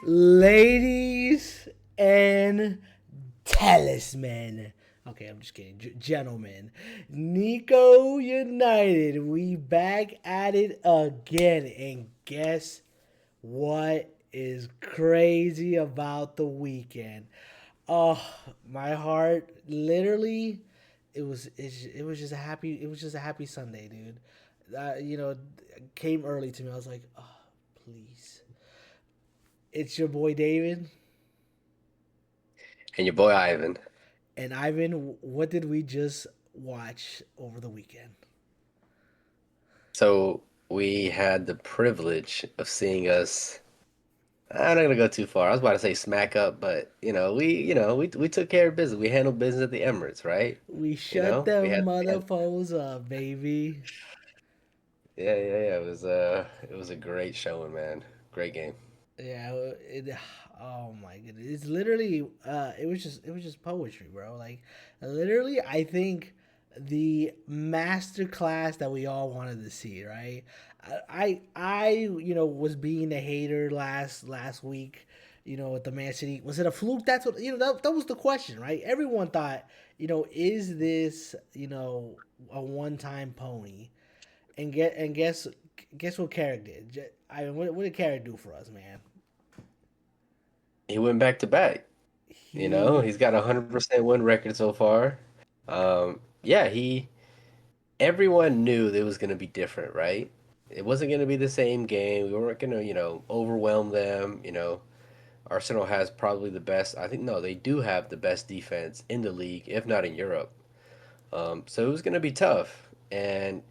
Ladies and talisman. Okay, I'm just kidding. Gentlemen, Nico United, we back at it again. And guess what is crazy about the weekend? Oh, my heart literally it was just a happy Sunday, dude. You know, came early to me. I was like, oh, please. It's your boy David. And your boy Ivan. And Ivan, what did we just watch over the weekend? So we had the privilege of seeing us. I'm not gonna go too far. I was about to say smack up, but we took care of business. We handled business at the Emirates, right? We You shut know, them motherfuckers up, baby. yeah. It was a great showing, man. Great game. Yeah, oh my goodness. It's literally it was just poetry, bro. Like literally I think the master class that we all wanted to see, right? I was being a hater last week, with the Man City. Was it a fluke? That's what that was the question, right? Everyone thought, is this, a one-time pony? And guess what Carrick did? What did Carrick do for us, man? He went back to back. He He's got a 100% win record so far. Yeah, everyone knew that it was gonna be different, right? It wasn't gonna be the same game. We weren't gonna, overwhelm them. Arsenal has probably the best. I think no, they do have the best defense in the league, if not in Europe. So it was going to be tough, and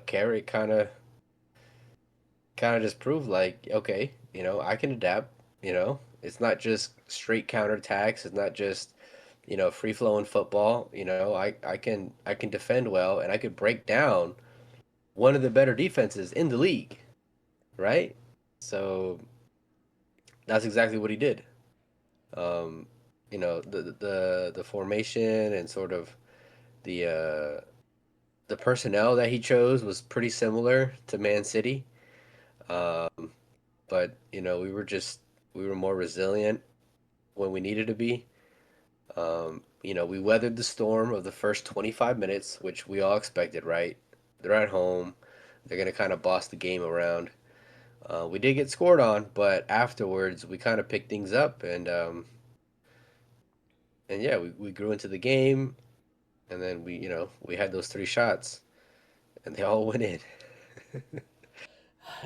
Carrick kind of just proved like, okay, I can adapt. It's not just straight counterattacks. It's not just free flowing football. I can defend well, and I could break down one of the better defenses in the league, right? So that's exactly what he did. Um, the formation and sort of the uh, the personnel that he chose was pretty similar to Man City, um, but we were more resilient when we needed to be. We weathered the storm of the first 25 minutes, which we all expected, right? They're at home. They're gonna kind of boss the game around. We did get scored on, but afterwards we kind of picked things up and yeah, we grew into the game. And then we had those three shots, and they all went in.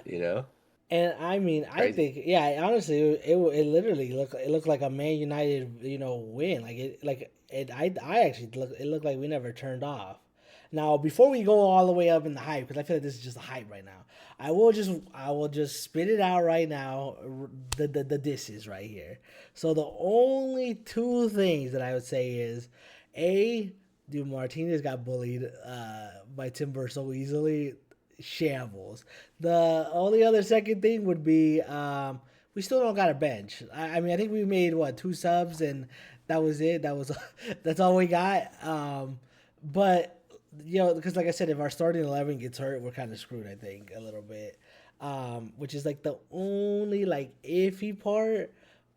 You know, and I mean I crazy. think, yeah, honestly it literally looked like a Man United win. I actually it looked like we never turned off. Now before we go all the way up in the hype, because I feel like this is just a hype right now. I will just spit it out right now. The disses right here. So the only two things that I would say is, a, dude, Martinez got bullied by Timber so easily. Shambles. The only other second thing would be, we still don't got a bench. I mean, I think we made what, two subs, and that was it. That's all we got. But because like I said, if our starting 11 gets hurt, we're kind of screwed. I think a little bit, which is like the only like iffy part.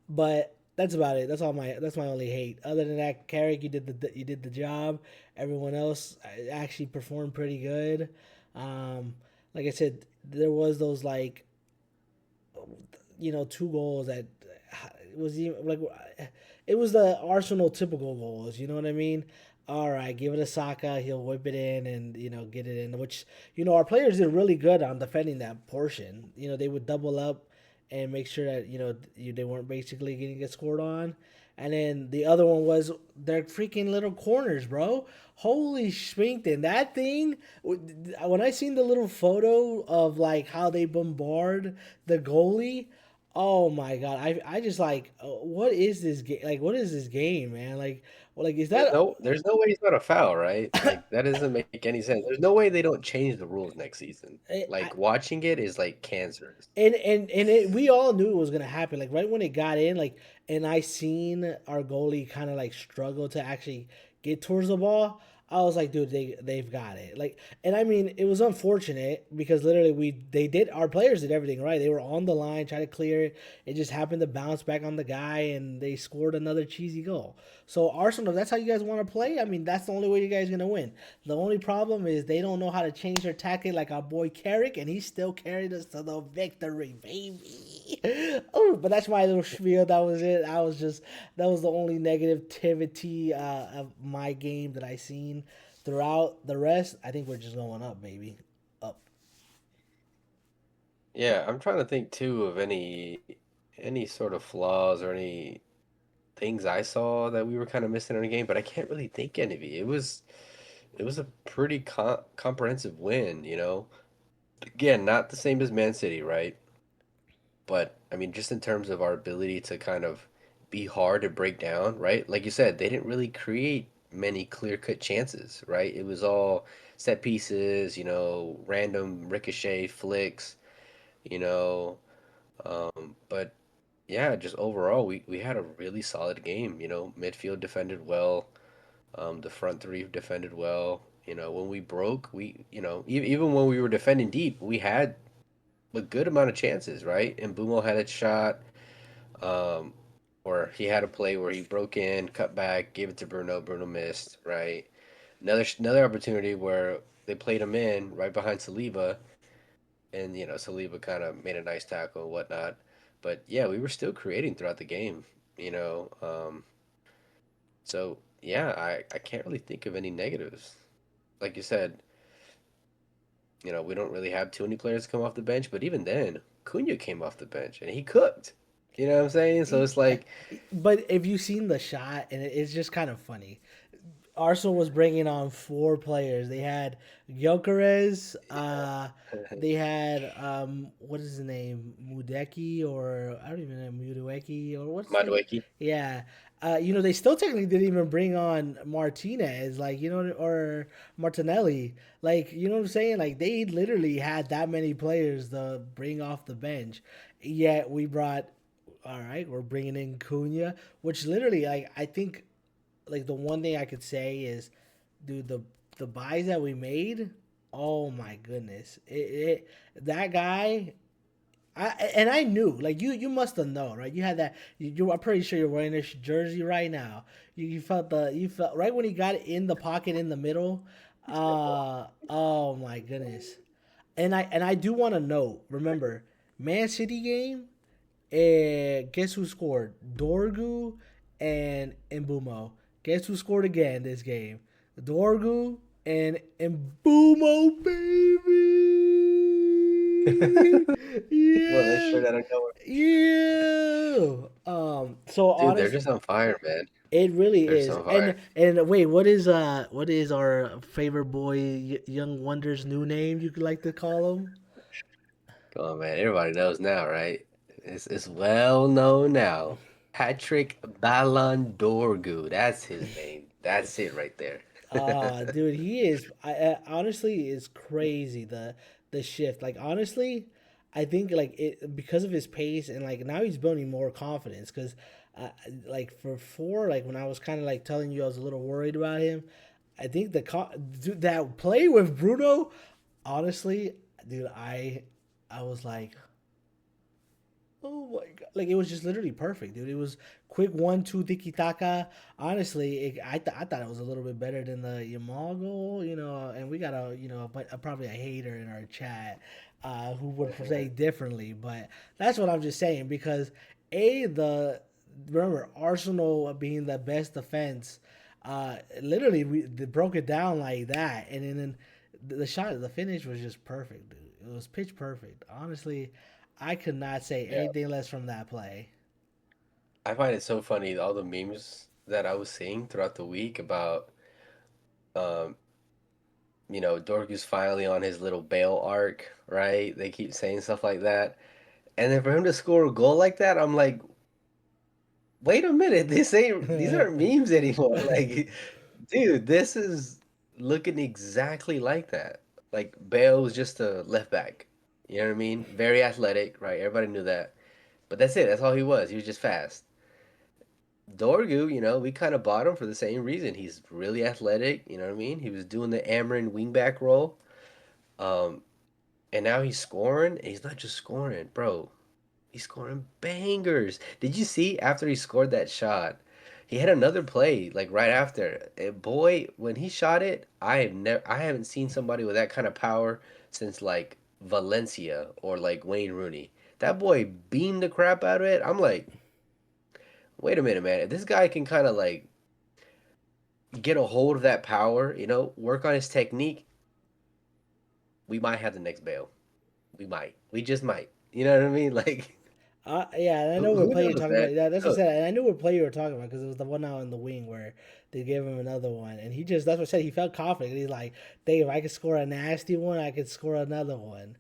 But that's about it. That's my only hate. Other than that, Carrick, you did the job. Everyone else actually performed pretty good. Like I said, there was those like, two goals that it was even like, it was the Arsenal typical goals. You know what I mean? All right, give it to Saka. He'll whip it in and get it in. Which our players did really good on defending that portion. They would double up and make sure that they weren't basically getting get scored on. And then the other one was their freaking little corners, bro. Holy Schminkton. That thing, when I seen the little photo of like how they bombard the goalie, oh my God. I just like, what is this game? Like, what is this game, man? Like is There's that. no there's no way it's not a foul, right? Like that doesn't make any sense. There's no way they don't change the rules next season. I, Like watching it is like cancerous. we all knew it was gonna happen. Like right when it got in, like, and I seen our goalie kind of like struggle to actually get towards the ball. I was like, dude, they've got it. Like, and I mean, it was unfortunate because literally they did our players did everything right. They were on the line trying to clear it. It just happened to bounce back on the guy, and they scored another cheesy goal. So Arsenal, if that's how you guys want to play, I mean, that's the only way you guys gonna win. The only problem is they don't know how to change their tactic like our boy Carrick, and he still carried us to the victory, baby. Oh, but that's my little spiel. That was it. I was just that was the only negativity of my game that I seen. Throughout the rest, I think we're just going up, baby. Up. Yeah, I'm trying to think too of any sort of flaws or any things I saw that we were kind of missing in the game, but I can't really think any of it. It was a pretty comprehensive win, you know. Again, not the same as Man City, right? But I mean, just in terms of our ability to kind of be hard to break down, right? Like you said, they didn't really create many clear-cut chances, right? It was all set pieces, random ricochet flicks, you know. But yeah, just overall, we had a really solid game. Midfield defended well. The front three defended well. When we broke, even when we were defending deep, we had a good amount of chances, right? And Bumo had a shot, um, or he had a play where he broke in, cut back, gave it to Bruno. Bruno missed, right? Another opportunity where they played him in right behind Saliba, and Saliba kind of made a nice tackle and whatnot. But yeah, we were still creating throughout the game, you know. So yeah, I can't really think of any negatives. Like you said, we don't really have too many players come off the bench, but even then, Cunha came off the bench and he cooked. You know what I'm saying? So it's like, But if you've seen the shot, and it's just kind of funny. Arsenal was bringing on four players. They had Gyökeres. They had what is his name, Mudeki, or I don't even know Mudeki, or what's his name? Madueke. Yeah. They still technically didn't even bring on Martinez, like or Martinelli, like you know what I'm saying. Like they literally had that many players to bring off the bench, yet we brought. All right, we're bringing in Cunha, which literally, like I think like the one thing I could say is, dude, the buys that we made, oh my goodness, that guy. I knew like you must have known, right? You had that I'm pretty sure you're wearing this jersey right now. You felt right when he got in the pocket in the middle. Oh my goodness. And I do want to note, remember, Man City game, guess who scored? Dorgu and Mbumo. Guess who scored again this game? Dorgu and Mbumo, baby. Well, they Yeah, straight out of nowhere. yeah. So Dude, they're honest, just on fire, man. it really They're is. so on And fire. and wait, what is our favorite boy, Young Wonder's new name? You could like to call him. Come on, man. Everybody knows now, right? It's well known now. Patrick Ballon d'Orgu. That's his name. That's it right there. Dude, he is. I honestly, is crazy the shift. Like honestly, I think like it because of his pace and like now he's building more confidence. Because like for four, like when I was kind of like telling you I was a little worried about him, I think dude, that play with Bruno, honestly, dude, I was like, oh my god! Like it was just literally perfect, dude. It was quick 1-2 tiki taka. Honestly, I thought it was a little bit better than the Yamal goal, And we got probably a hater in our chat who would say differently, but that's what I'm just saying because the remember Arsenal being the best defense, literally they broke it down like that, and then the shot, the finish was just perfect, dude. It was pitch perfect. Honestly, I could not say Yeah. anything less from that play. I find it so funny, all the memes that I was seeing throughout the week about, um, Dorgu's finally on his little bail arc, right? They keep saying stuff like that. And then for him to score a goal like that, I'm like, wait a minute, these aren't memes anymore. Like, dude, this is looking exactly like that. Like Bale was just a left back. You know what I mean? Very athletic, right? Everybody knew that. But that's it. That's all he was. He was just fast. Dorgu, we kind of bought him for the same reason. He's really athletic, you know what I mean? He was doing the Amarin wingback role. Um, and now he's scoring, and he's not just scoring, bro. He's scoring bangers. Did you see after he scored that shot? He had another play like right after. Boy, when he shot it, I haven't seen somebody with that kind of power since like Valencia or like Wayne Rooney. That boy beamed the crap out of it. I'm like, wait a minute, man. If this guy can kind of like get a hold of that power, work on his technique, we might have the next Bale. We might. We just might. You know what I mean? Like, Yeah, and I know what who play you're knows, talking man? about. Yeah, that's what I Who knows? said. And I knew what play you were talking about because it was the one out in the wing where they gave him another one, and he just that's what I said. He felt confident. He's like, "Dave, I could score a nasty one. I could score another one."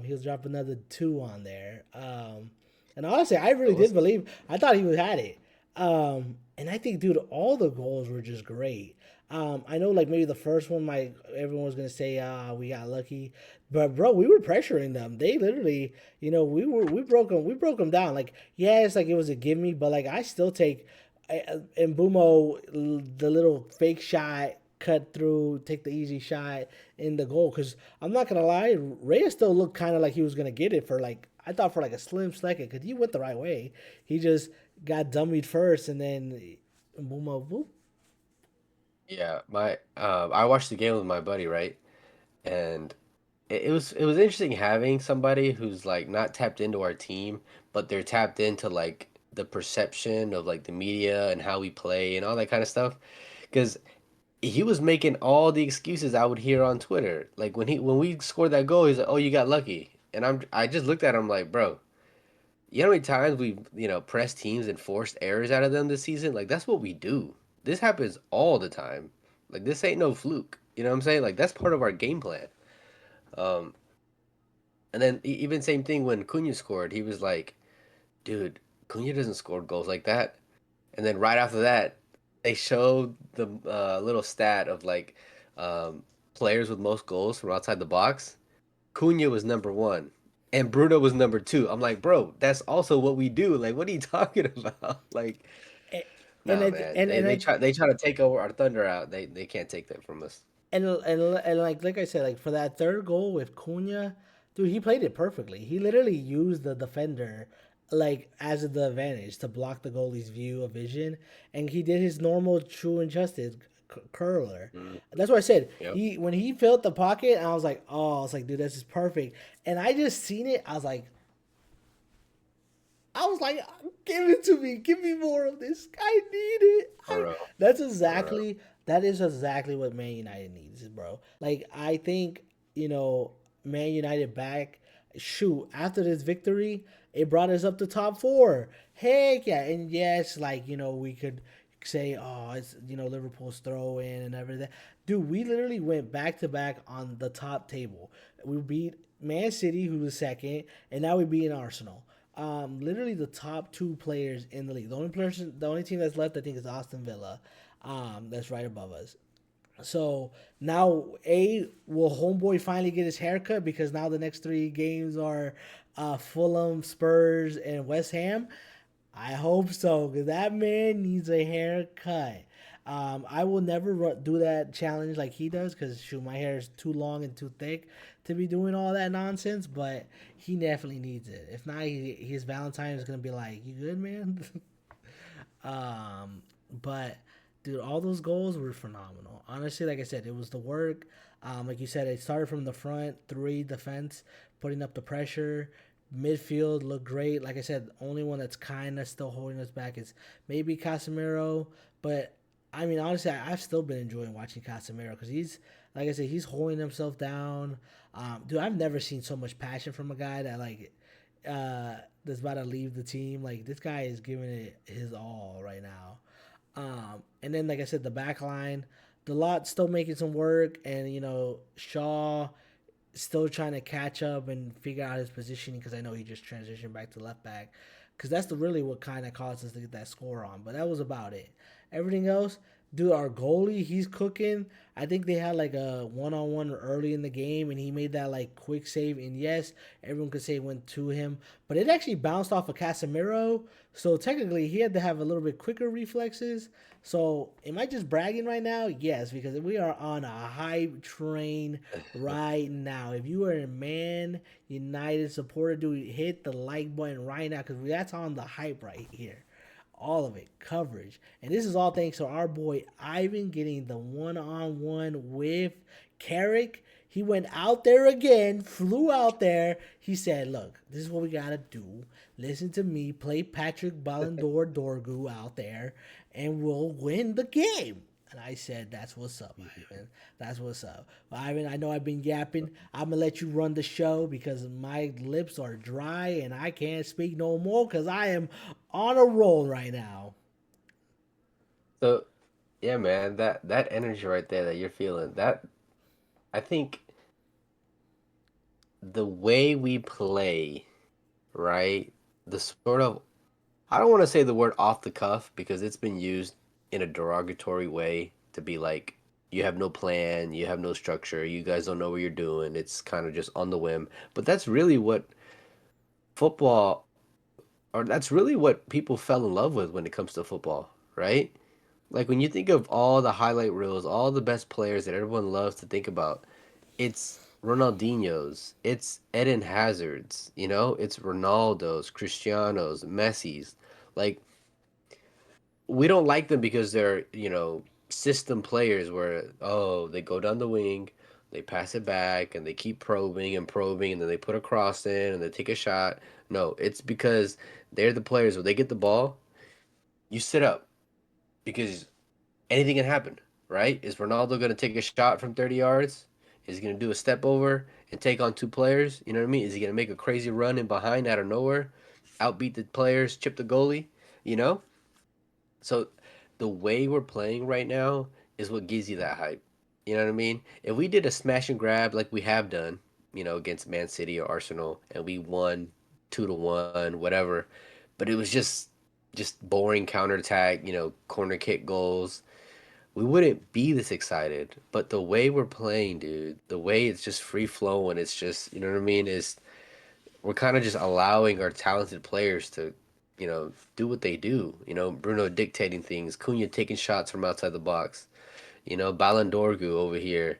He was dropping another two on there. And honestly, I really So we'll did see. believe. I thought he would had it. And I think, dude, all the goals were just great. I know, like maybe the first one, like everyone was gonna say, we got lucky, but bro, we were pressuring them. They literally, we broke them down. Like, yes, like it was a gimme, but like I still take, and Bumo, the little fake shot, cut through, take the easy shot in the goal. Because I'm not gonna lie, Reyes still looked kind of like he was gonna get it for like I thought for like a slim second because he went the right way. He just got dummied first, and then Bumo, boop. Yeah, I watched the game with my buddy, right? And it was interesting having somebody who's like not tapped into our team, but they're tapped into like the perception of like the media and how we play and all that kind of stuff. Because he was making all the excuses I would hear on Twitter. Like when we scored that goal, he's like, "Oh, you got lucky," and I just looked at him like, "Bro, you know how many times we've pressed teams and forced errors out of them this season? Like that's what we do. This happens all the time. Like this ain't no fluke. You know what I'm saying? Like that's part of our game plan." Um, and then even same thing when Cunha scored, he was like, "Dude, Cunha doesn't score goals like that." And then right after that, they showed the little stat of like um, players with most goals from outside the box. Cunha was number one, and Bruno was number two. I'm like, bro, that's also what we do. Like, what are you talking about? Like, And no, man. They try to take over our thunder out. They can't take that from us. and like I said, like for that third goal with Cunha, dude, he played it perfectly. He literally used the defender like as the advantage to block the goalie's view of vision, and he did his normal true and justice curler. Mm, That's what I said. yep. He when he filled the pocket, I was like, oh, I was like, dude, this is perfect. And I just seen it. I was like, give it to me. Give me more of this. I need it. For real. That's For real. exactly that is exactly what Man United needs, bro. Like I think, Man United back shoot, after this victory, it brought us up to top four. Heck yeah. And yes, like, we could say, oh, it's Liverpool's throw in and everything. Dude, we literally went back to back on the top table. We beat Man City, who was second, and now we beat Arsenal. Literally the top two players in the league. The only team that's left, I think, is Aston Villa. That's right above us. So now, will Homeboy finally get his haircut because now the next three games are Fulham, Spurs, and West Ham. I hope so, because that man needs a haircut. I will never do that challenge like he does, because shoot, my hair is too long and too thick to be doing all that nonsense. But he definitely needs it. If not, his Valentine is gonna be like, "You good, man?" But dude, all those goals were phenomenal. Honestly, like I said, it was the work. Like you said, it started from the front, three defense, putting up the pressure. Midfield looked great. Like I said, the only one that's kind of still holding us back is maybe Casemiro. But I mean, honestly, I've still been enjoying watching Casemiro because like I said, he's holding himself down. Dude, I've never seen so much passion from a guy that that's about to leave the team. Like this guy is giving it his all right now. And then, like I said, the back line, the lot still making some work, and Shaw still trying to catch up and figure out his positioning because I know he just transitioned back to left back because that's really what kind of caused us to get that score on. But that was about it. Everything else, Dude, our goalie, he's cooking. I think they had like a one-on-one early in the game, and he made that like quick save. And yes, everyone could say it went to him, but it actually bounced off of Casemiro. So technically, he had to have a little bit quicker reflexes. So am I just bragging right now? Yes, because we are on a hype train right now. If you are a Man United supporter, dude, hit the like button right now because that's on the hype right here, all of it, coverage. And this is all thanks to our boy Ivan getting the one-on-one with Carrick. He went out there again, flew out there. He said, look, this is what we got to do. Listen to me, play Patrick Ballon d'Or Dorgu out there, and we'll win the game. And I said, that's what's up, Ivan. That's what's up. Well, Ivan, I know I've been yapping. I'm going to let you run the show because my lips are dry and I can't speak no more because I am on a roll right now. So, yeah, man, that energy right there that you're feeling, that I think the way we play, right? The sort of I don't want to say the word off the cuff because it's been used in a derogatory way to be like you have no plan, you have no structure, you guys don't know what you're doing. It's kind of just on the whim. But that's really what football or that's really what people fell in love with when it comes to football, right? Like when you think of all the highlight reels, all the best players that everyone loves to think about, it's Ronaldinho's, it's Eden Hazard's, it's Ronaldo's, Cristiano's, Messi's. Like we don't like them because they're, system players where, oh, they go down the wing, they pass it back, and they keep probing and probing, and then they put a cross in and they take a shot. No, it's because they're the players. When they get the ball, you sit up because anything can happen, right? Is Ronaldo going to take a shot from 30 yards? Is he going to do a step over and take on two players? You know what I mean? Is he going to make a crazy run in behind out of nowhere, outbeat the players, chip the goalie? You know? So the way we're playing right now is what gives you that hype. You know what I mean? If we did a smash and grab like we have done, against Man City or Arsenal, and we won 2-1, whatever, but it was just boring counterattack, corner kick goals, we wouldn't be this excited. But the way we're playing, dude, the way it's just free flowing, it's just, you know what I mean, is we're kind of just allowing our talented players to, do what they do. Bruno dictating things, Cunha taking shots from outside the box. Ballon d'Orgu over here,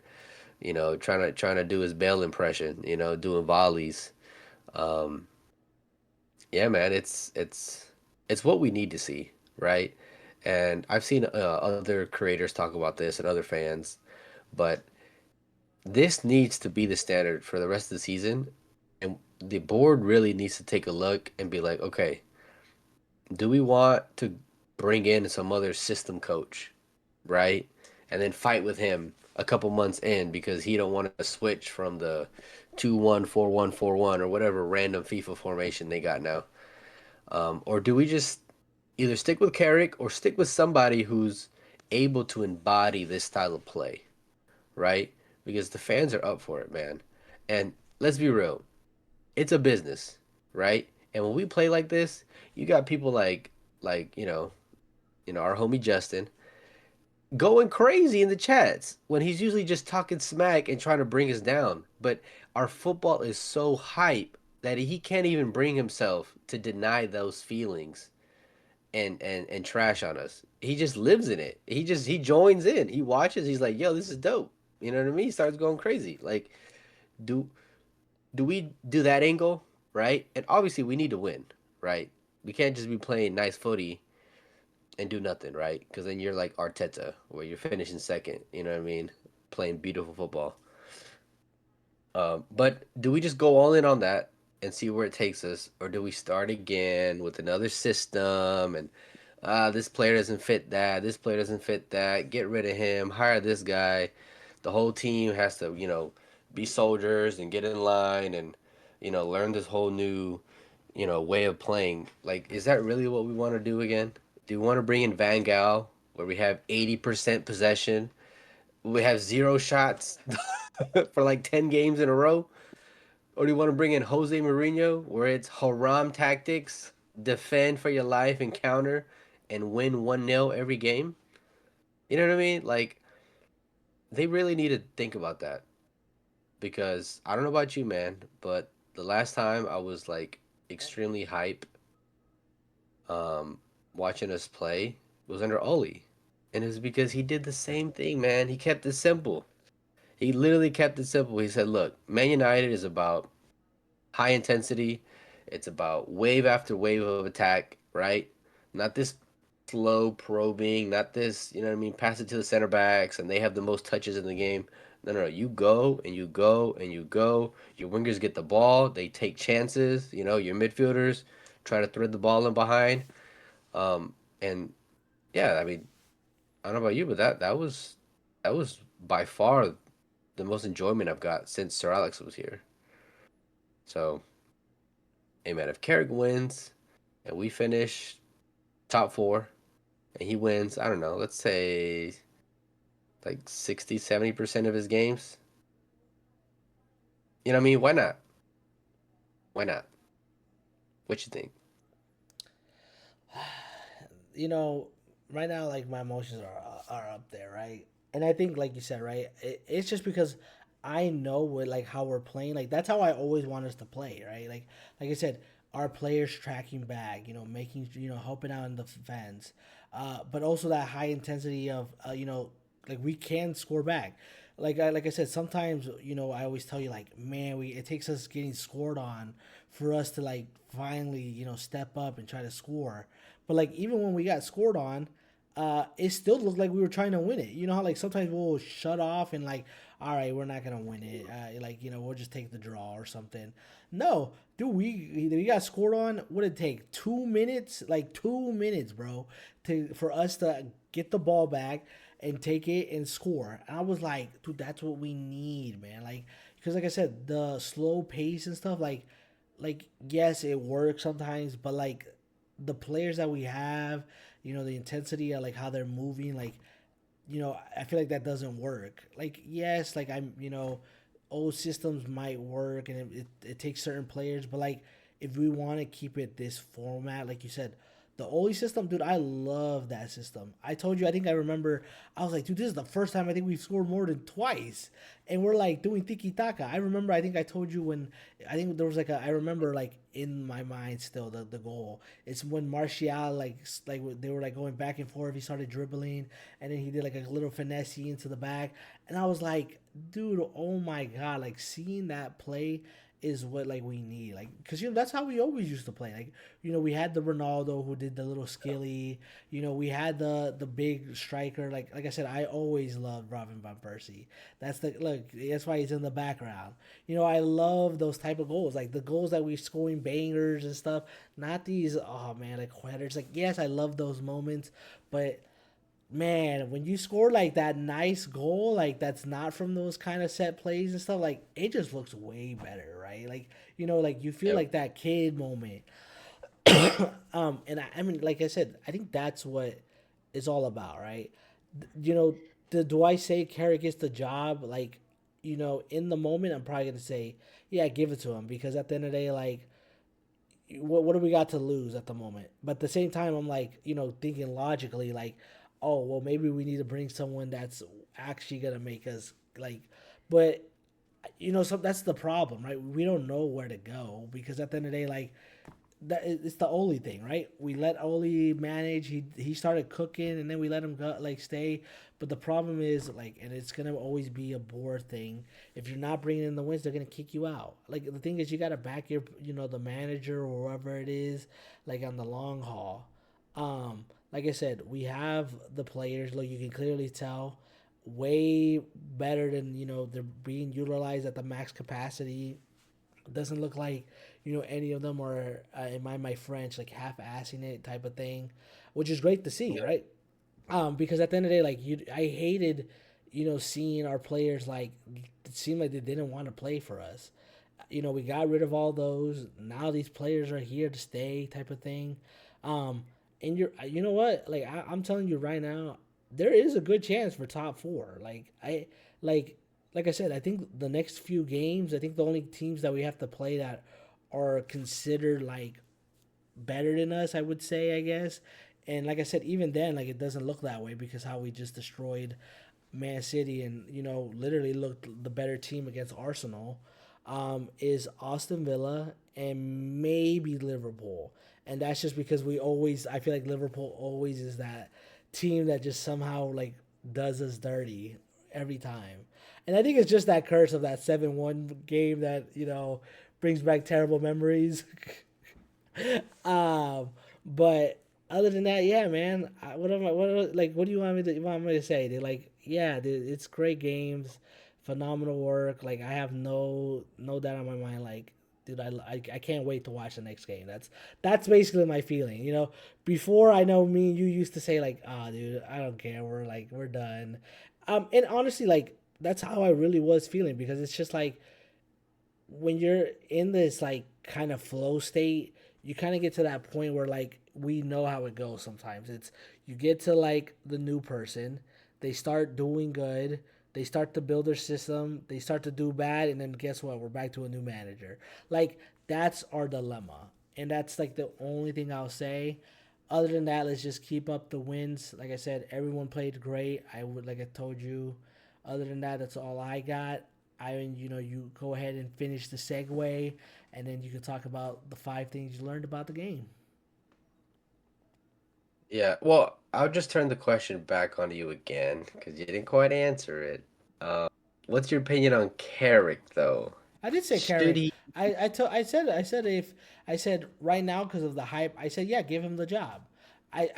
trying to do his Bale impression, doing volleys. Um, yeah, man, it's what we need to see, right? And I've seen other creators talk about this and other fans, but this needs to be the standard for the rest of the season. And the board really needs to take a look and be like, okay, do we want to bring in some other system coach, right? And then fight with him a couple months in because he don't want to switch from the 2-1-4-1-4-1 or whatever random FIFA formation they got now. Or do we just either stick with Carrick or stick with somebody who's able to embody this style of play, right? Because the fans are up for it, man. And let's be real, it's a business, right? And when we play like this, you got people like our homie Justin going crazy in the chats when he's usually just talking smack and trying to bring us down. But our football is so hype that he can't even bring himself to deny those feelings and trash on us. He just lives in it. He joins in. He watches. He's like, "Yo, this is dope." You know what I mean? He starts going crazy. Like, do do we do that angle, right? And obviously we need to win, right? We can't just be playing nice footy and do nothing, right? Because then you're like Arteta, where you're finishing second. You know what I mean? Playing beautiful football. But do we just go all in on that and see where it takes us, or do we start again with another system and this player doesn't fit that, this player doesn't fit that, get rid of him, hire this guy. The whole team has to, be soldiers and get in line and, learn this whole new, way of playing. Like, is that really what we want to do again? Do we want to bring in Van Gaal, where we have 80% possession? We have zero shots for like 10 games in a row? Or do you want to bring in Jose Mourinho, where it's haram tactics, defend for your life and counter, and win 1-0 every game? You know what I mean? Like they really need to think about that because I don't know about you, man, but the last time I was like extremely hype um watching us play was under Oli. And it's because he did the same thing, man. He kept it simple. He literally kept it simple. He said, "Look, Man United is about high intensity. It's about wave after wave of attack, right? Not this slow probing, not this, you know what I mean, pass it to the center backs and they have the most touches in the game. No, no, no. You go and you go and you go. Your wingers get the ball. They take chances. You know, your midfielders try to thread the ball in behind. And yeah, I mean, I don't know about you, but that was by far the most enjoyment I've got since Sir Alex was here. So, hey man, if Carrick wins and we finish top four and he wins, I don't know, let's say like 60, 70% of his games, you know what I mean? Why not? Why not? What you think? You know, right now, like my emotions are up there, right? And I think, like you said, right, it's just because I know what like how we're playing. Like that's how I always want us to play, right? Like I said, our players tracking back, making helping out in the fans, but also that high intensity of like we can score back. Like I said, sometimes I always tell you like, man, we it takes us getting scored on for us to like finally step up and try to score. But like even when we got scored on, it still looked like we were trying to win it. You know how like sometimes we'll shut off and like, all right, we're not gonna win it. Like we'll just take the draw or something. No, dude, we got scored on. What did it take? 2 minutes, like 2 minutes, bro, to for us to get the ball back and take it and score. And I was like, dude, that's what we need, man. Like, because like I said, the slow pace and stuff, like yes, it works sometimes, but like the players that we have, the intensity of like how they're moving, like I feel like that doesn't work. Like yes, like old systems might work and it takes certain players, but like if we want to keep it this format, like you said, the Oli system, dude, I love that system. I told you, I think I remember, I was like, dude, this is the first time I think we've scored more than twice. And we're like doing tiki taka. I remember, I think I told you when, I think there was like I remember like in my mind still the goal. It's when Martial, like they were like going back and forth. He started dribbling and then he did like a little finesse into the back. And I was like, dude, oh my God, like seeing that play is what like we need, like because that's how we always used to play. Like we had the Ronaldo who did the little skilly. We had the big striker. Like I said, I always loved Robin van Persie. That's the look. That's why he's in the background. I love those type of goals, like the goals that we scoring bangers and stuff. Not these, oh man, like headers. Like yes, I love those moments, but man, when you score like that nice goal, like that's not from those kind of set plays and stuff, like it just looks way better, right? Like like you feel Yep. like that kid moment. And I mean, like I said, I think that's what it's all about, right? Do I say Carrick gets the job? Like, in the moment, I'm probably gonna say, yeah, give it to him because at the end of the day, like what do we got to lose at the moment? But at the same time, I'm like, thinking logically, like, oh, well, maybe we need to bring someone that's actually gonna make us like, but so that's the problem, right? We don't know where to go because at the end of the day, like, it's the Oli thing, right? We let Oli manage. He started cooking, and then we let him go, like stay. But the problem is like, and it's gonna always be a board thing. If you're not bringing in the wins, they're gonna kick you out. Like the thing is, you gotta back your the manager or whoever it is, like on the long haul. Like I said, we have the players. Look, you can clearly tell way better than they're being utilized at the max capacity. It doesn't look like any of them are in my French like half-assing it type of thing, which is great to see, Yep. right? Because at the end of the day, like I hated seeing our players like it seemed like they didn't want to play for us. We got rid of all those. Now these players are here to stay, type of thing. Um, and you know what? Like I'm telling you right now, there is a good chance for top four. Like like I said, I think the next few games, I think the only teams that we have to play that are considered like better than us, I would say, I guess, And like I said, even then, like it doesn't look that way because how we just destroyed Man City and literally looked the better team against Arsenal. Is Aston Villa and maybe Liverpool, and that's just because I feel like Liverpool always is that team that just somehow like does us dirty every time. And I think it's just that curse of that 7-1 game that, brings back terrible memories. um, but other than that, yeah, man. What do you want me to say? They're like, yeah, dude, it's great games, phenomenal work. Like I have no doubt on my mind. Like, dude, I can't wait to watch the next game. That's basically my feeling. Before I know me and you used to say like, ah, dude, I don't care. We're done. And honestly, like that's how I really was feeling because it's just like when you're in this like kind of flow state, you kind of get to that point where like we know how it goes sometimes. It's you get to like the new person, they start doing good, they start to build their system, they start to do bad, and then guess what? We're back to a new manager. Like that's our dilemma. And that's like the only thing I'll say. Other than that, let's just keep up the wins. Like I said, everyone played great. Like I told you. Other than that, that's all I got. You go ahead and finish the segue, and then you can talk about the 5 things you learned about the game. Yeah, well, I'll just turn the question back on you again because you didn't quite answer it. Uh, what's your opinion on Carrick, though? I did say Should Carrick. he? I said if I said right now because of the hype, I said yeah, give him the job.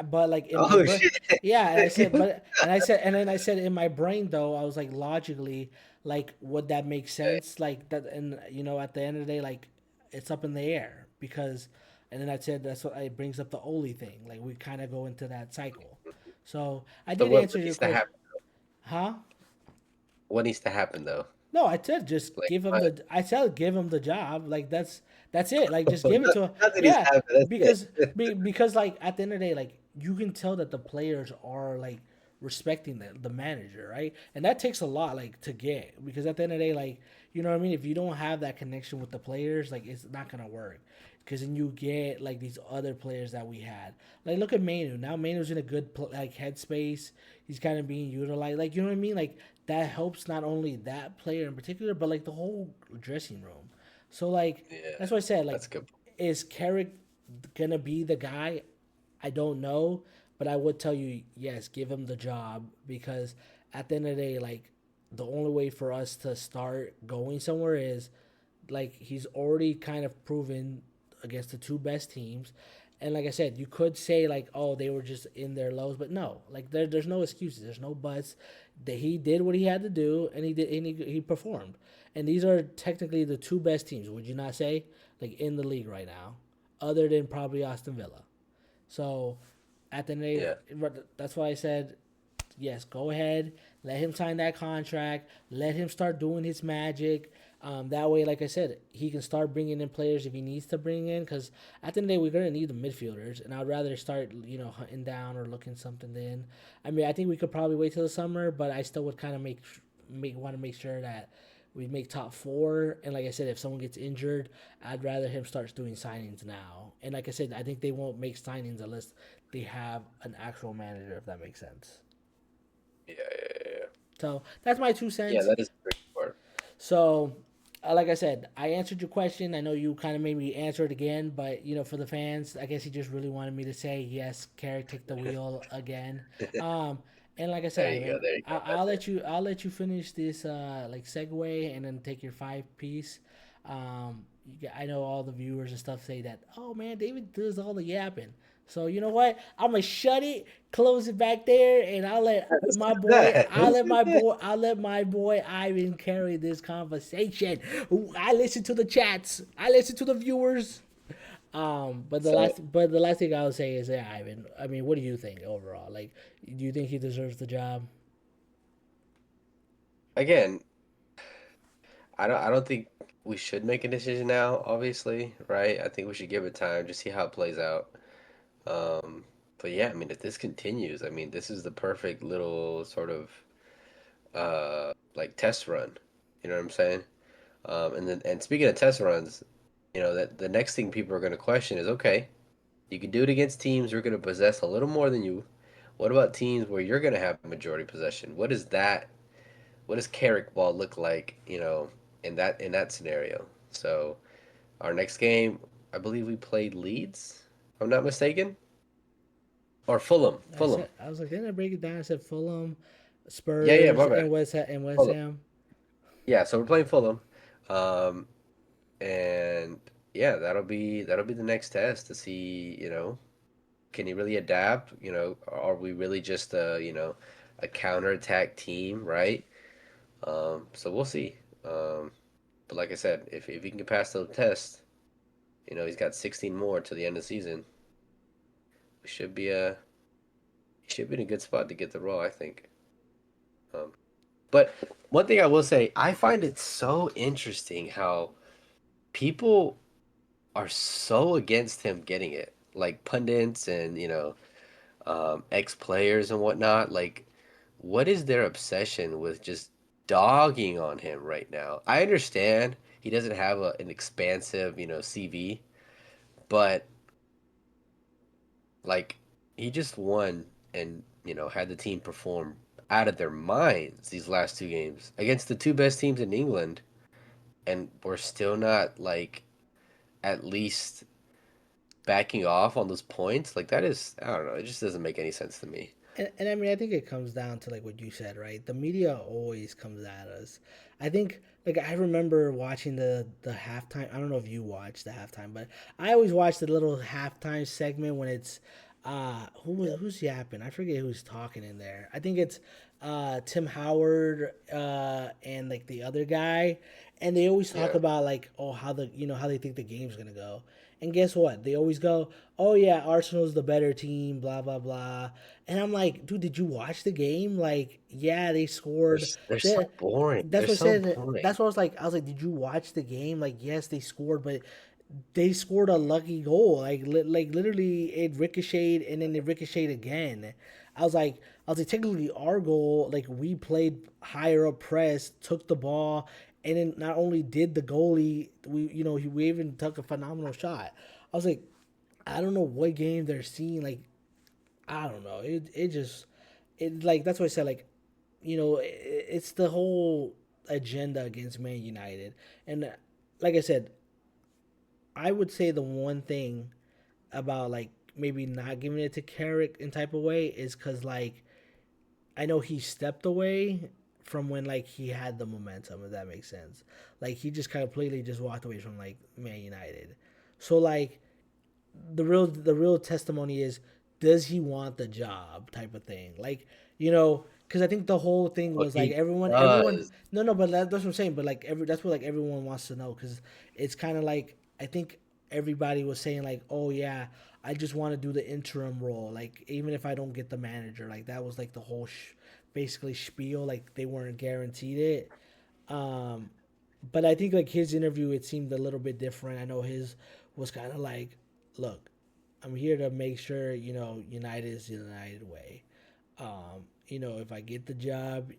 But like in my Oh brain, shit! yeah, and I said but and I said and then I said in my brain though I was like logically like would that make sense like that and at the end of the day like it's up in the air because and then I said that's what it brings up the Oli thing like we kind of go into that cycle. So I So did what answer your needs to question, happen? huh? What needs to happen though? No, I said just Like, give him the. I said give him the job. Like that's it. Like just give it to him. nothing needs to Yeah, happen. That's because it. because like at the end of the day, like you can tell that the players are like respecting the manager, right? And that takes a lot like to get because at the end of the day, like you know what I mean. If you don't have that connection with the players, like it's not gonna work. Because then you get like these other players that we had. Like look at Manu. Now Manu's in a good like headspace. He's kind of being utilized. Like you know what I mean. Like that helps not only that player in particular, but like the whole dressing room. So like Yeah, that's what I said. Like, that's good. is Carrick gonna be the guy? I don't know, but I would tell you yes, give him the job because at the end of the day, like the only way for us to start going somewhere is like he's already kind of proven against the two best teams. And like I said, you could say like, oh, they were just in their lows, but no, like there's no excuses, there's no buts. That he did what he had to do, and he performed. And these are technically the two best teams. Would you not say, like in the league right now, other than probably Aston Villa? So at the end, Yeah, that's why I said yes, go ahead, let him sign that contract, let him start doing his magic. That way, like I said, he can start bringing in players if he needs to bring in. Because at the end of the day, we're gonna need the midfielders, and I'd rather start, hunting down or looking something in. I mean, I think we could probably wait till the summer, but I still would kind of make want to make sure that we make top four. And like I said, if someone gets injured, I'd rather him start doing signings now. And like I said, I think they won't make signings unless they have an actual manager, if that makes sense. yeah, yeah, yeah. So that's my two Yeah, cents. that is pretty smart. So, like I said, I answered your question. I know you kind of made me answer it again, but for the fans, I guess he just really wanted me to say yes. Carrick take the wheel again. Um, and like I said, There you go. Ivan, There you go. I'll That's let you finish this like segue and then take your 5 piece. I know all the viewers and stuff say that. Oh man, David does all the yapping. So you know what? I'm gonna shut it, close it back there, and I'll let it. Let's my do boy, that. I'll Let's let do my that. boy, I'll let my boy Ivan carry this conversation. I listen to the chats, I listen to the viewers. But the So last thing I'll say is, yeah, Ivan. I mean, what do you think overall? Like, do you think he deserves the job? again, I don't think we should make a decision now, obviously, right? I think we should give it time, just see how it plays out. Um, but yeah, I mean, if this continues, I mean, this is the perfect little sort of like test run. You know what I'm saying? And speaking of test runs, that the next thing people are going to question is, okay, You can do it against teams who are going to possess a little more than you. What about teams where you're going to have majority possession? What is that? What does Carrick ball look like? In that scenario. So our next game, I believe we played Leeds. If I'm not mistaken, or Fulham. I Fulham. said I was like, didn't I break it down? I said Fulham, Yeah, yeah, Spurs, my bad. and West Fulham. Ham. Yeah, so we're playing Fulham. Um, and yeah, that'll be the next test to see, can he really adapt? Are we really just a counterattack team, right? So we'll see. But like I said, if he can pass those tests, he's got 16 more to the end of the season. We should be in a good spot to get the role, I think. Um, but one thing I will say, I find it so interesting how people are so against him getting it, like pundits and ex players and whatnot. Like, what is their obsession with just dogging on him right now? I understand he doesn't have an expansive, CV, but like he just won and had the team perform out of their minds these last two games against the two best teams in England, and we're still not like at least backing off on those points. Like that is, I don't know, it just doesn't make any sense to me. And I mean, I think it comes down to like what you said, right? The media always comes at us. I think, like, I remember watching the halftime. I don't know if you watched the halftime, but I always watch the little halftime segment when it's who's yapping. I forget who's talking in there. I think it's Tim Howard and like the other guy, and they always talk Yeah, about like, oh, how the how they think the game's gonna go. And guess what? They always go, "Oh yeah, Arsenal's the better team." Blah blah blah. And I'm like, dude, did you watch the game? Like, yeah, they scored. they're They, so boring. that's They're what I so said. boring. That's what I was like. I was like, did you watch the game? Like, yes, they scored, but they scored a lucky goal. Like literally, it ricocheted and then it ricocheted again. I was like, technically, our goal, like we played higher up press, took the ball, and then not only did the goalie, we even took a phenomenal shot. I was like, I don't know what game they're seeing. Like, I don't know. It just it like that's what I said. Like, it's the whole agenda against Man United, and like I said, I would say the one thing about like maybe not giving it to Carrick in type of way is because like I know he stepped away from when like he had the momentum, if that makes sense. Like he just completely just walked away from like Man United. So like the real testimony is, does he want the job type of thing, like, because I think the whole thing But was like he everyone does. no, but that's what I'm saying, but like that's what like everyone wants to know, because it's kind of like I think everybody was saying like, oh yeah, I just want to do the interim role, like even if I don't get the manager, like that was like the whole basically spiel, like they weren't guaranteed it. um but I think like his interview, it seemed a little bit different. I know his was kind of like, look, I'm here to make sure United is the United way. If I get the job,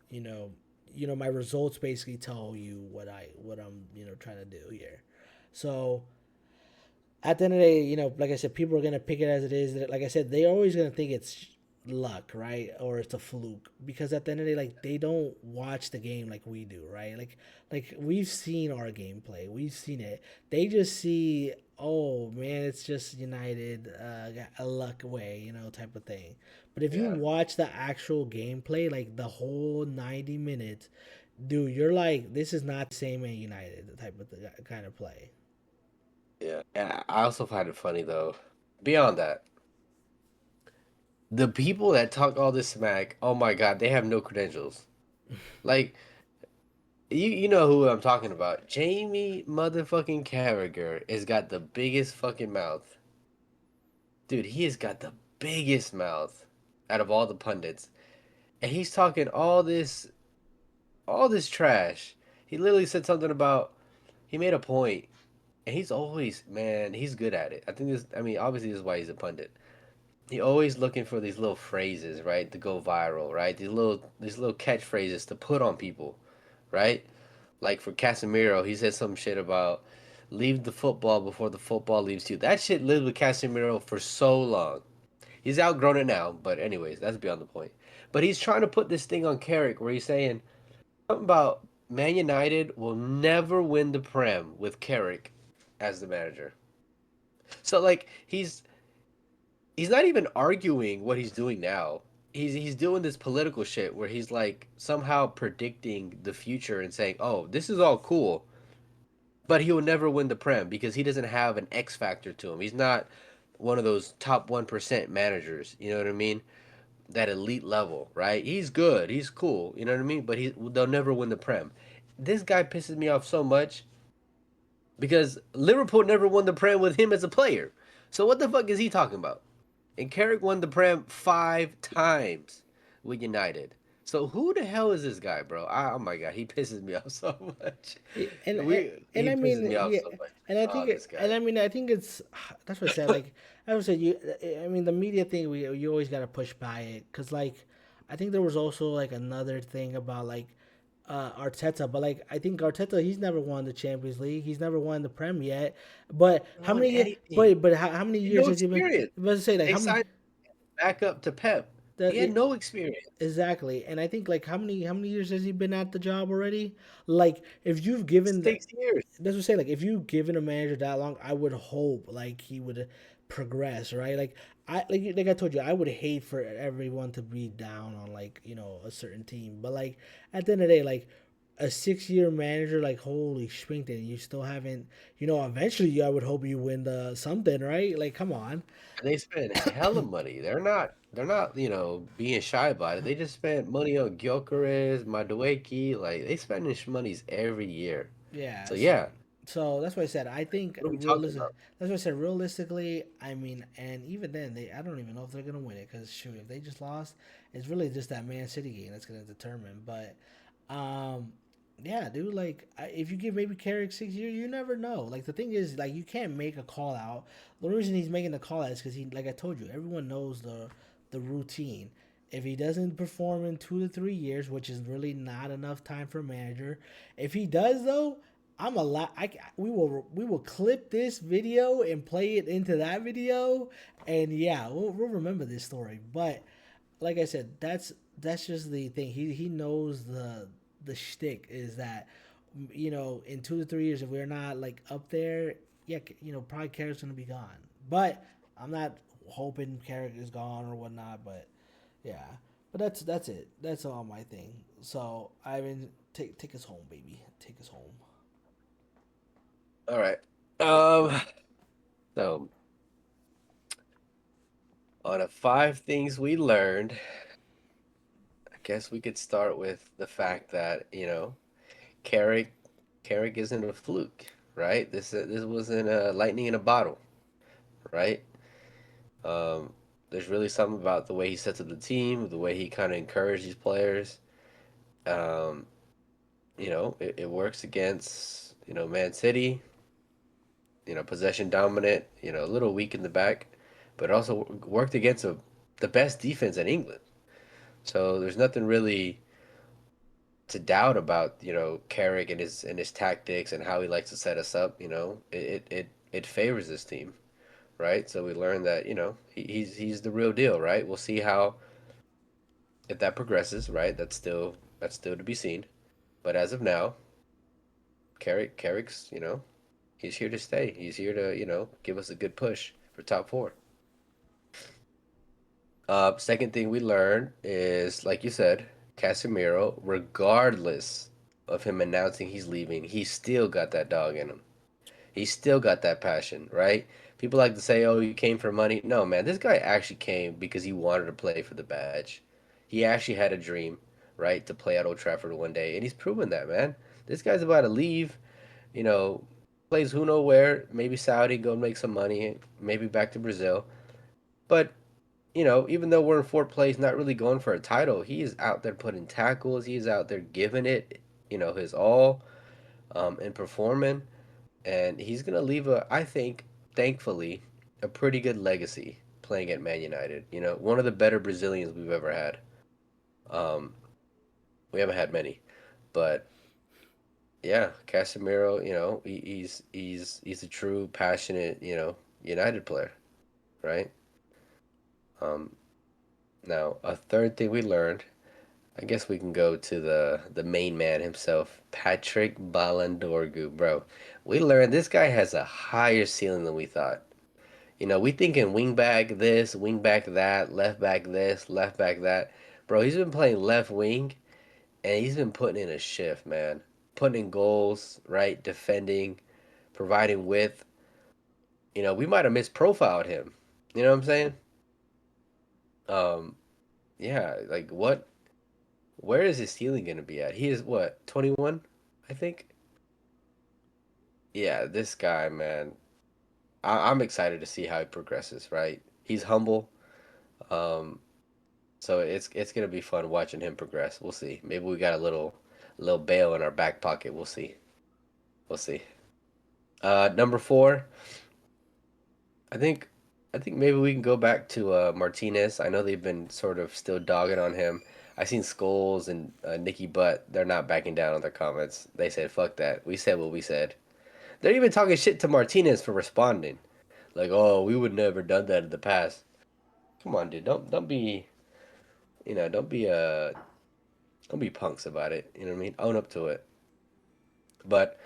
my results basically tell you what I'm trying to do here. So at the end of the day, like I said, people are gonna pick it as it is. Like I said, they're always gonna think it's luck, right, or it's a fluke, because at the end of the day, like they don't watch the game like we do, right? Like we've seen our gameplay, we've seen it. They just see, oh man, it's just United, a luck way, type of thing. But if you Yeah, watch the actual gameplay, like the whole 90 minutes, dude, you're like, this is not the same at United, the type of kind of play. yeah. And I also find it funny though. Beyond that, the people that talk all this smack, oh my God, they have no credentials. Like you know who I'm talking about. Jamie motherfucking Carragher has got the biggest fucking mouth. Dude, he has got the biggest mouth out of all the pundits. And he's talking all this trash. He literally said something about he made a point, and he's always, man, he's good at it. I mean, obviously this is why he's a pundit. He always looking for these little phrases, right, to go viral, right? These little catchphrases to put on people, right? Like for Casemiro, he said some shit about leave the football before the football leaves you. That shit lived with Casemiro for so long. He's outgrown it now, but anyways, that's beyond the point. But he's trying to put this thing on Carrick where he's saying something about Man United will never win the Prem with Carrick as the manager. So like he's not even arguing what he's doing now. He's doing this political shit where he's like somehow predicting the future and saying, "Oh, this is all cool, but he will never win the Prem because he doesn't have an X factor to him. He's not one of those top 1% managers, you know what I mean? That elite level, right? He's good, he's cool, you know what I mean? But they'll never win the Prem." This guy pisses me off so much because Liverpool never won the Prem with him as a player. So what the fuck is he talking about? And Carrick won the Prem 5 times with United. So who the hell is this guy, bro? Oh my god, he pisses me off so much. And He I pisses mean, me off yeah, so much. and I Oh, think this and guy. I mean I think it's that's what I said. Like I would say, I mean the media thing, we you always gotta push by it because like I think there was also like another thing about like Arteta, but like I think Arteta, he's never won the Champions League, he's never won the Prem yet. But He how won many? anything. But how many He had years no has he been? experience. Let's say like They how many? signed back up to Pep. He had The, no experience. Exactly, and I think like how many years has he been at the job already? Like if you've given the, 6 years. that's what I say. Like if you've given a manager that long, I would hope like he would progress, right? Like like I told you, I would hate for everyone to be down on like a certain team, but like at the end of the day, like a 6 year manager, like holy Springton, you still haven't, eventually I would hope you win the something, right? Like come on. They spend hella money. They're not, being shy about it. They just spent money on Gyökeres, Madueke. Like they spending monies every year. Yeah, So yeah, so that's what I said. I think what are we talking realistic. about? That's what I said. Realistically, I mean, and even then, I don't even know if they're gonna win it because shoot, if they just lost, it's really just that Man City game that's gonna determine. But, um, yeah, dude, like if you give maybe Carrick 6 years, you never know. Like the thing is, like you can't make a call out. The reason he's making the call out is because like I told you, everyone knows the routine. If he doesn't perform in 2 to 3 years, which is really not enough time for a manager, if he does though, I'm a lot. We will clip this video and play it into that video, and yeah, we'll remember this story. But like I said, that's just the thing. He knows the shtick is that in 2 to 3 years, if we're not like up there, yeah, probably Carrick's gonna be gone. But I'm not hoping Carrick is gone or whatnot. But yeah, but that's it. That's all my thing. So Ivan, take us home, baby. Take us home. All right. Um. So on a 5 things we learned, I guess we could start with the fact that Carrick Carrick isn't a fluke, right? This wasn't a lightning in a bottle, right? Um, there's really something about the way he sets up the team, the way he kind of encourages these players. Um, it works against, Man City, possession dominant, a little weak in the back, but it also worked against the best defense in England. So there's nothing really to doubt about, Carrick and his tactics and how he likes to set us up. It favors this team, right? So we learned that he's the real deal, right? We'll see how if that progresses, right? That's still to be seen. But as of now, Carrick's he's here to stay. He's here to give us a good push for top four. Second thing we learned is like you said, Casemiro, regardless of him announcing he's leaving, he's still got that dog in him. He's still got that passion, right? People like to say, "Oh, you came for money." No, man, this guy actually came because he wanted to play for the badge. He actually had a dream, right, to play at Old Trafford one day, and he's proven that, man. This guy's about to leave, you know, plays who know where, maybe Saudi, go make some money, maybe back to Brazil. But, even though we're in fourth place, not really going for a title, he is out there putting tackles. He is out there giving it, his all, and performing. And he's gonna leave I think, thankfully, a pretty good legacy playing at Man United. One of the better Brazilians we've ever had. Um, we haven't had many, but Yeah, Casemiro, he's a true passionate, United player, right? Um, Now a third thing we learned, I guess we can go to the main man himself, Patrick Ballandorgu, bro. We learned this guy has a higher ceiling than we thought. We thinking wing back this, wing back that, left back this, left back that. Bro, he's been playing left wing and he's been putting in a shift, man. Putting in goals, right? Defending, providing width. We might have misprofiled him. You know what I'm saying? Um, yeah, like where is his ceiling gonna be at? He is what, 21, I think? Yeah, this guy, man. I'm excited to see how he progresses, right? He's humble. Um, so it's gonna be fun watching him progress. We'll see. Maybe we got a little bail in our back pocket. We'll see. We'll see. Number four, I think I think maybe we can go back to Martinez. I know they've been sort of still dogging on him. I seen Scholes and Nikki Butt. They're not backing down on their comments. They said, "Fuck that. We said what we said." They're even talking shit to Martinez for responding. Like, "Oh, we would never done that in the past." Come on, dude. Don't be don't be don't be punks about it. You know what I mean? Own up to it. But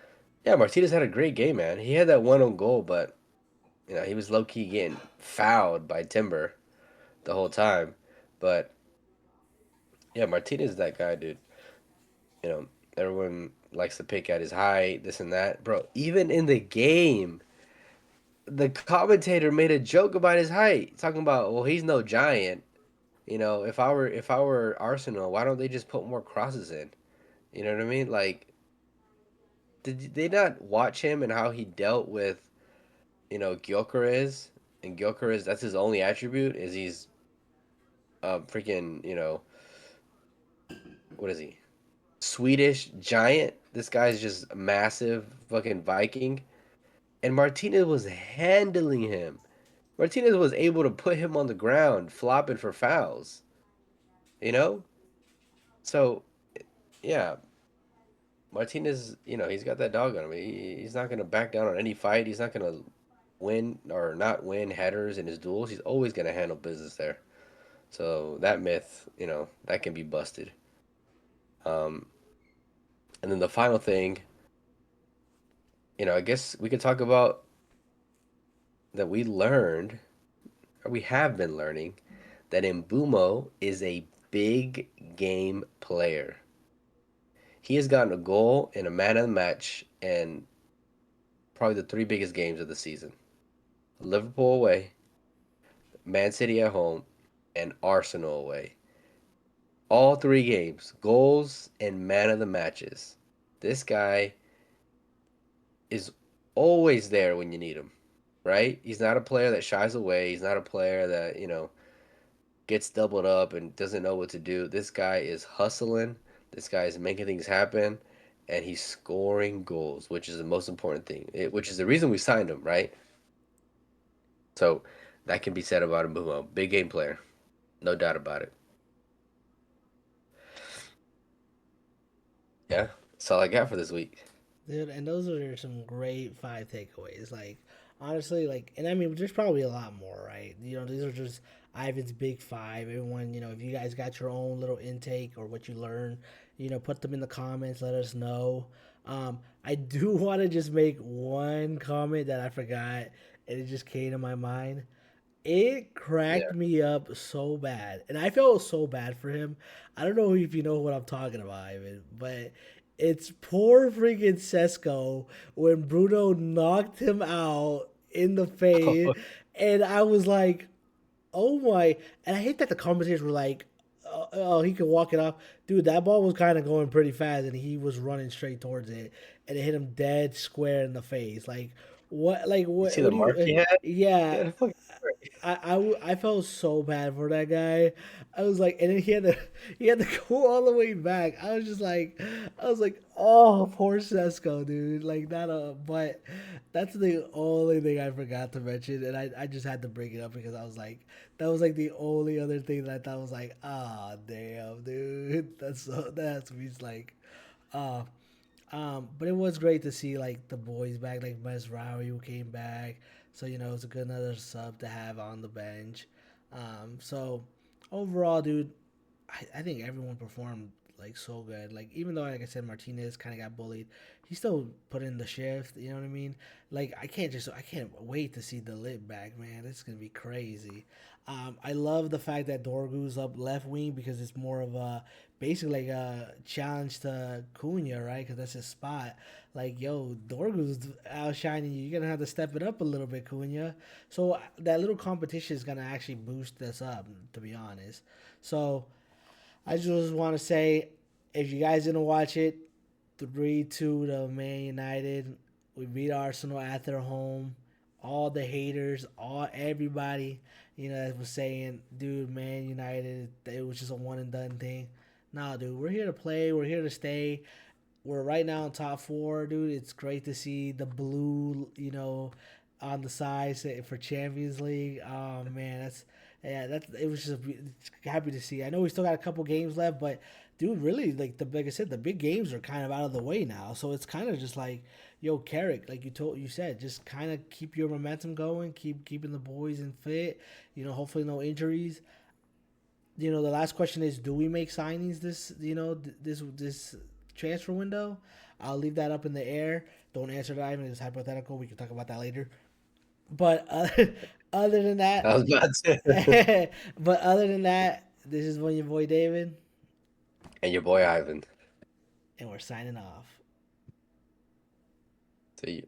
yeah, Martinez had a great game, man. He had that one on goal, but he was low key getting fouled by Timber the whole time. But yeah, Martinez is that guy, dude. Everyone likes to pick at his height, this and that. Bro, even in the game, the commentator made a joke about his height, talking about, well, he's no giant. If I were Arsenal, why don't they just put more crosses in? You know what I mean? Like, did they not watch him and how he dealt with, Gyökeres? And Gyökeres, that's his only attribute, is he's freaking, what is he? Swedish giant. This guy's just a massive fucking Viking. And Martinez was handling him. Martinez was able to put him on the ground, flopping for fouls. You know? So, yeah, Martinez, he's got that dog on him. He's not going to back down on any fight. He's not going to win or not win headers in his duels. He's always going to handle business there. So, that myth, that can be busted. Um, and then the final thing, I guess we could talk about that we learned, or we have been learning, that Mbumo is a big game player. He has gotten a goal and a man of the match in probably the three biggest games of the season. Liverpool away, Man City at home, and Arsenal away. All three games, goals and man of the matches. This guy is always there when you need him, right? He's not a player that shies away. He's not a player that, gets doubled up and doesn't know what to do. This guy is hustling. This guy is making things happen, and he's scoring goals, which is the most important thing. Which is the reason we signed him, right? So that can be said about him. Big game player, no doubt about it. Yeah, that's all I got for this week. Dude, and those are some great five takeaways. Like, honestly, like, and I mean, there's probably a lot more, right? These are just Ivan's big five. Everyone, if you guys got your own little intake or what you learn, put them in the comments. Let us know. I do want to just make one comment that I forgot, and it just came to my mind. It cracked Yeah. me up so bad, and I felt so bad for him. I don't know if you know what I'm talking about, Ivan, but it's poor freaking Sesko when Bruno knocked him out in the face, and I was like, "Oh my!" And I hate that the commentators were like, "Oh, he could walk it off." Dude, that ball was kind of going pretty fast, and he was running straight towards it, and it hit him dead square in the face. Like what? Like You see What the do you? mark he had? He Yeah, had a fucking I felt so bad for that guy. I was like, and then he had to go all the way back. I was like, oh, poor Sesko, dude. Like not a, but that's the only thing I forgot to mention, and I just had to bring it up because I was like, that was like the only other thing that I thought was like, ah, damn, dude. That's so that's me like, ah. But it was great to see like the boys back, like Mesraoui who came back. So it's a good another sub to have on the bench. So overall, dude, I think everyone performed like so good. Like even though, like I said, Martinez kind of got bullied, he still put in the shift. You know what I mean? Like I can't wait to see the lip back, man. It's gonna be crazy. I love the fact that Dorgu's up left wing because it's more of a basically like a challenge to Cunha, right? Because that's his spot. Like, yo, Dorgu's outshining you. You're gonna have to step it up a little bit, Cunha. So that little competition is gonna actually boost us up, to be honest. So I just want to say, if you guys didn't watch it, 3-2 to Man United. We beat Arsenal at their home. All the haters, everybody, that was saying, dude, Man United, it was just a one and done thing. Nah, dude, we're here to play. We're here to stay. We're right now in top four, dude. It's great to see the blue, on the sides for Champions League. Oh man, that it was just happy to see. I know we still got a couple games left, but dude, really, like I said, the big games are kind of out of the way now. So it's kind of just like, yo, Carrick, like you said, just kind of keep your momentum going, keeping the boys in fit. Hopefully no injuries. The last question is, do we make signings this transfer window? I'll leave that up in the air. Don't answer that. Even it's hypothetical. We can talk about that later. But other than I that, was about to. but other than that, this is one your boy David, And your boy Ivan. and we're signing off. See you.